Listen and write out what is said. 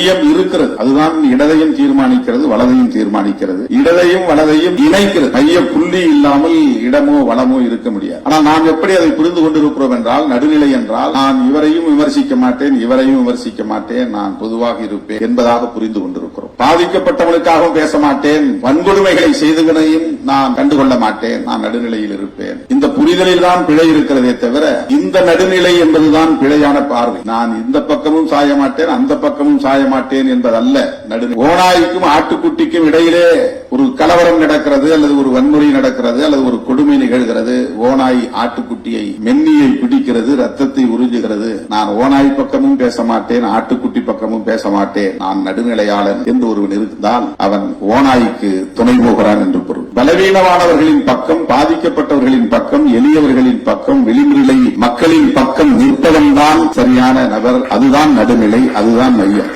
மையம் இருக்கிறது. அதுதான் இடதையும் தீர்மானிக்கிறது, வலதையும் தீர்மானிக்கிறது, இடதையும் வலதையும் இணைக்கிறது. மைய புள்ளி இல்லாமல் இடமோ வளமோ இருக்க முடியாது. ஆனால் நாம் எப்படி அதை புரிந்து கொண்டிருக்கிறோம் என்றால், நடுநிலை என்றால் நான் இவரையும் விமர்சிக்க மாட்டேன், இவரையும் விமர்சிக்க மாட்டேன், நான் பொதுவாக இருப்பேன் என்பதாக புரிந்து கொண்டிருக்கிறோம். பாதிக்கப்பட்டவனுக்காகவும் பேச மாட்டேன், வன்கொடுமைகளை செய்தவனையும் நான் கண்டுகொள்ள மாட்டேன், நான் நடுநிலையில் இருப்பேன். இந்த புரிதலில் தான் பிழை இருக்கிறதே தவிர, இந்த நடுநிலை என்பதுதான் பிழையான பார்வை. நான் இந்த பக்கமும் சாய மாட்டேன், அந்த பக்கமும் சாய மாட்டேன் என்பதல்ல நடுநிலை. ஓநாய்க்கும் ஆட்டுக்குட்டிக்கும் இடையிலே ஒரு கலவரம் நடக்கிறது, அல்லது ஒரு வன்முறை நடக்கிறது, அல்லது ஒரு கொடுமை நிகழ்கிறது. ஓநாய் ஆட்டுக்குட்டியை மென்னியை பிடிக்கிறது, ரத்தத்தை உறிஞ்சுகிறது. நான் ஓநாய் பக்கமும் பேச மாட்டேன், ஆட்டுக்குட்டி பக்கமும் பேச மாட்டேன், நான் நடுநிலையாளன் என்று ஒருவன் இருந்தால் அவன் ஓநாய்க்கு துணை போகிறான் என்று பொருள். பலவீனமானவர்களின் பக்கம், பாதிக்கப்பட்டவர்களின் பக்கம், எளியவர்களின் பக்கம், விளிம்புநிலை மக்களின் பக்கம் நிற்பவன் தான் சரியான நபர். அதுதான் நடுநிலை, அதுதான் மையம்.